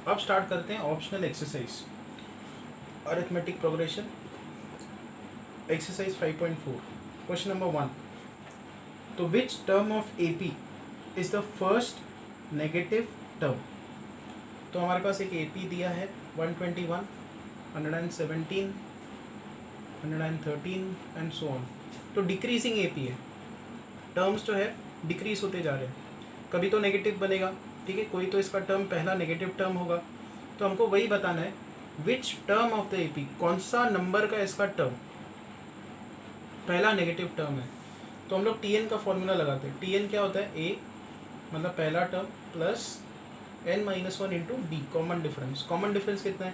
अब स्टार्ट करते हैं optional exercise, arithmetic progression, exercise 5.4, question number 1। तो which term of AP is the first negative term? तो हमारे पास एक एपी दिया है 121, 117, 113 एंड सो ऑन। तो डिक्रीजिंग एपी है, टर्म्स जो है डिक्रीज होते जा रहे हैं, कभी तो नेगेटिव बनेगा, ठीक है, कोई तो इसका टर्म पहला नेगेटिव टर्म होगा। तो हमको वही बताना है which term of the AP, कौन सा नंबर का इसका टर्म पहला नेगेटिव टर्म है। तो हम लोग टी एन का फॉर्मूला लगाते हैं। टी एन क्या होता है? ए मतलब पहला term plus n minus one into d, common difference. Common difference कितना है?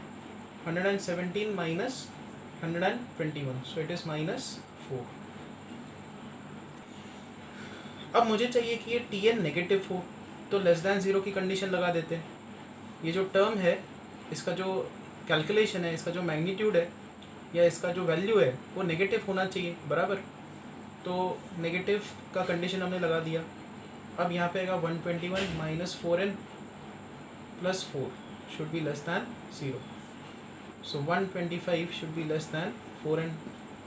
117 माइनस 121, सो इट इज़ -4। अब मुझे चाहिए कि ये टी एन नेगेटिव हो, तो लेस दैन ज़ीरो की कंडीशन लगा देते हैं। ये जो टर्म है इसका जो कैलकुलेशन है, इसका जो मैग्नीट्यूड है या इसका जो वैल्यू है वो नेगेटिव होना चाहिए, बराबर। तो नेगेटिव का कंडीशन हमने लगा दिया। अब यहाँ पे आएगा 121 minus 4n plus 4 should be less than 0। So 125 should be less than 4n।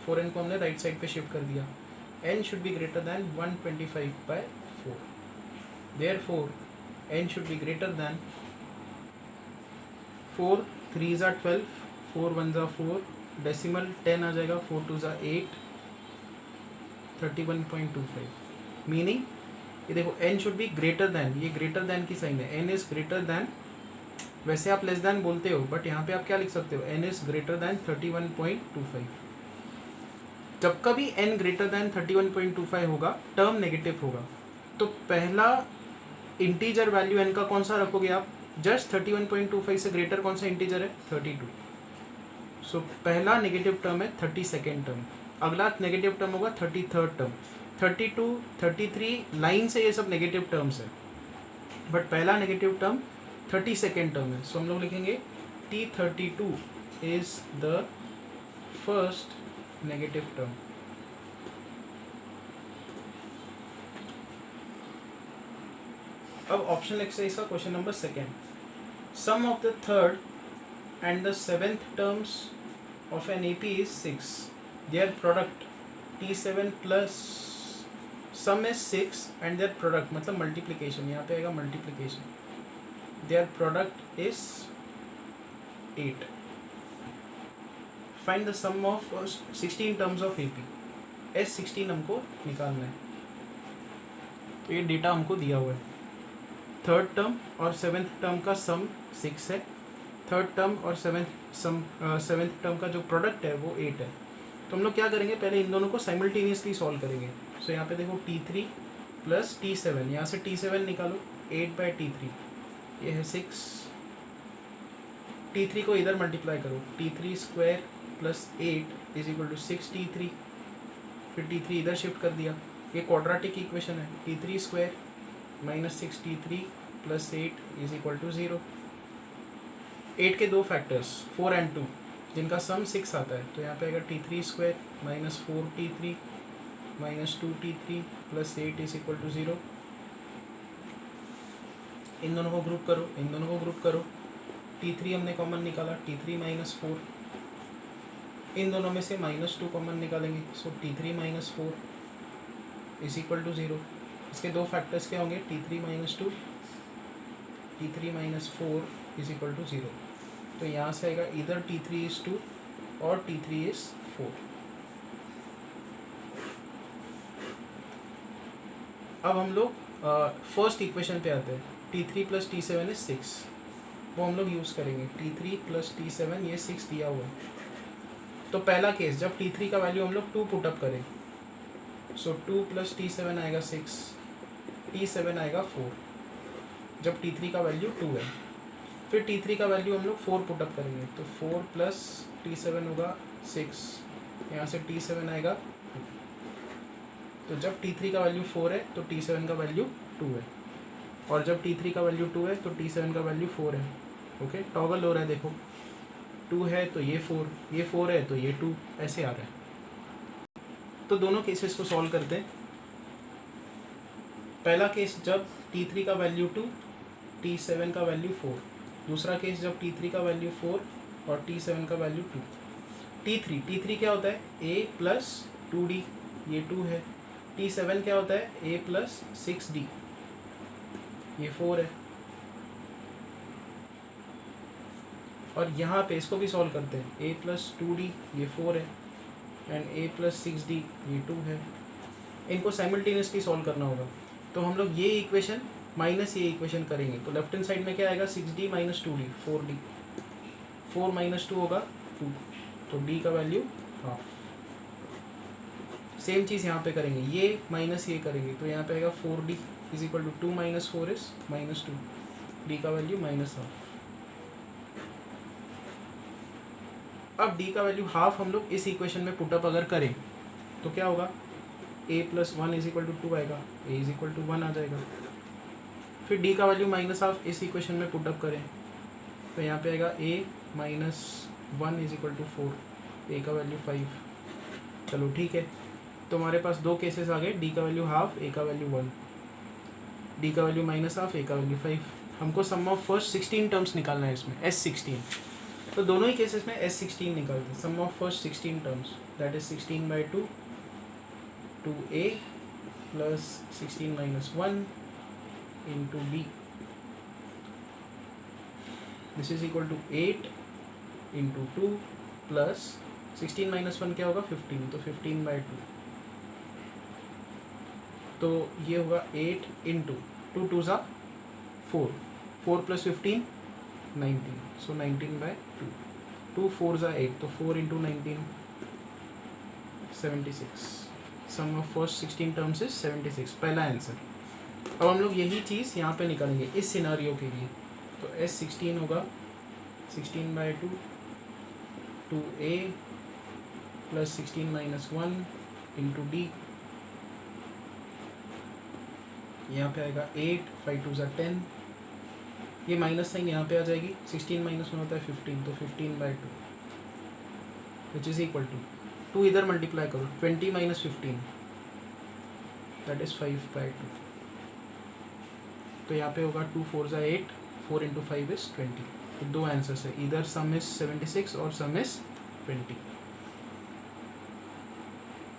4n को हमने राइट साइड पे शिफ्ट कर दिया। n should be greater than 125 by 4. Therefore, n should be greater than 4 3s are 12, 4 1s are 4, decimal 10 आ जाएगा, 4 2s are 8, 31.25। Meaning ये देखो n should be greater than, ये greater than की साइन है, n is greater than, वैसे आप less than बोलते हो बट यहाँ पे आप क्या लिख सकते हो? n is greater than 31.25। जब कभी n ग्रेटर दैन 31.25 होगा टर्म नेगेटिव होगा। तो पहला इंटीजर वैल्यू n का कौन सा रखोगे आप? जस्ट 31.25 से ग्रेटर कौन सा इंटीजर है? 32। सो पहला नेगेटिव टर्म है 32nd टर्म, अगला नेगेटिव टर्म होगा 33rd टर्म। 32 33 लाइन से ये सब नेगेटिव टर्म्स है, बट पहला नेगेटिव टर्म 32nd टर्म है। सो हम लोग लिखेंगे T32 is the first negative term. अब ऑप्शनल एक्सरसाइज का question number 2, sum of the third and the seventh terms of an AP is 6, their product T7 plus sum is 6 and their product मतलब multiplication, यहाँ पे आएगा multiplication, their product is 8। Find the sum of 16 terms of AP. S16 हमको निकालना है। तो ये data हमको दिया हुआ है, थर्ड टर्म और सेवेंथ टर्म का सम 6 है, थर्ड टर्म और सेवेंथ टर्म का जो प्रोडक्ट है वो 8 है। तो हम लोग क्या करेंगे, पहले इन दोनों को साइमल्टेनियसली सॉल्व करेंगे। सो यहाँ पे देखो T3 प्लस T7, यहाँ से T7 निकालो, 8/T3 ये है 6। T3 को इधर मल्टीप्लाई करो, T3 square plus 8 is equal to 6T3, फिर T3 इधर शिफ्ट कर दिया, ये क्वाड्रेटिक इक्वेशन है। T3 square minus 6T3 plus 8 is equal to 0। 8 के दो फैक्टर्स 4 and 2 जिनका सम 6 आता है, तो यहाँ पे आएगा T3 square minus 4T3 minus 2T3 plus 8 is equal to 0। इन दोनों को ग्रुप करो, इन दोनों को ग्रुप करो, T3 हमने कॉमन निकाला, T3 माइनस 4, इन दोनों में से -2 कॉमन निकालेंगे, so T3 minus 4 is equal to 0। इसके दो फैक्टर्स क्या होंगे? T3 minus 2, T3 minus 4 is equal to 0। तो यहाँ से आएगा इधर T3 इज 2 और T3 इज 4। अब हम लोग फर्स्ट इक्वेशन पे आते हैं। T3 प्लस T7 इज 6, वो हम लोग यूज़ करेंगे। T3 प्लस T7 ये 6 दिया हुआ है। तो पहला केस जब T3 का वैल्यू हम लोग 2 पुटअप करें, सो 2 प्लस T7 आएगा 6, T7 आएगा 4, जब T3 का वैल्यू 2 है। फिर T3 का वैल्यू हम लोग 4 पुटअप करेंगे, तो 4 प्लस T7 होगा 6, यहाँ से T7 आएगा 2। तो जब T3 का वैल्यू 4 है तो T7 का वैल्यू 2 है, और जब T3 का वैल्यू 2 है तो T7 का वैल्यू 4 है। ओके, टॉगल हो रहा है, देखो 2 है तो ये 4, ये 4 है तो ये 2, ऐसे आ रहा है। तो दोनों केसेस को सॉल्व करते हैं। पहला केस जब T3 का वैल्यू 2, T7 का वैल्यू 4, दूसरा केस जब T3 का वैल्यू 4 और T7 का वैल्यू 2। T3 क्या होता है a प्लस 2d, ये 2 है। T7 क्या होता है a प्लस 6d, ये 4 है। और यहाँ पे इसको भी सॉल्व करते हैं, a प्लस 2d ये 4 है एंड a प्लस 6d ये 2 है। इनको साइमल्टेनियसली सॉल्व करना होगा। तो हम लोग ये इक्वेशन माइनस ये इक्वेशन करेंगे, तो लेफ्ट हैंड साइड में क्या आएगा 6d minus 2d 4d, 4 minus 2 होगा 2, तो d का वैल्यू हाफ। सेम चीज़ यहाँ पे करेंगे, ये माइनस ये करेंगे, तो यहाँ पे आएगा 4d is equal to 2 minus 4 is minus 2, d का वैल्यू माइनस हाफ। अब d का वैल्यू हाफ हम लोग इस इक्वेशन में पुटअप अगर करें तो क्या होगा, a plus 1 is equal to 2 आएगा, a इज इक्वल टू 1 आ जाएगा। फिर d का वैल्यू माइनस हाफ इस इक्वेशन में पुटअप करें तो यहाँ पे आएगा a minus 1 is equal to 4, a का वैल्यू 5। चलो ठीक है, तो हमारे पास दो केसेस आ गए, d का वैल्यू हाफ, a का वैल्यू 1, d का वैल्यू माइनस हाफ, a का वैल्यू 5। हमको सम ऑफ फर्स्ट 16 टर्म्स निकालना है इसमें, S16। तो दोनों ही केसेस में S16 निकालते हैं। Sum of first 16 terms that is 16/2 2a plus 16 minus 1 into d, this is equal to 8 into 2 plus 16 minus 1 क्या होगा 15, तो 15/2, तो ये होगा 8 इंटू 2 2 ज़ा 4, 4 प्लस 15 19, सो 19/2, 2 4 ज़ा 8, तो 4 into 19 76। Sum of first 16 terms is 76, पहला आंसर। अब हम लोग यही चीज़ यहाँ पे निकालेंगे इस सिनारियो के लिए, तो S16 होगा 16/2 2a plus 16 minus 1 into d, यहाँ पे आएगा 8, 5 2 ज़ा 10, ये माइनस साइन यहाँ पे आ जाएगी, 16 माइनस 1 होता है 15, तो 15/2 विच इज़ इक्वल टू 2 इधर मल्टीप्लाई करो, 20 माइनस 15 दैट इज़ 5/2, तो यहाँ पे होगा 2 4 ज़ा 8, 4 इंटू 5 इज़ 20। तो दो आंसर्स है, इधर सम इज 76 और सम इज 20।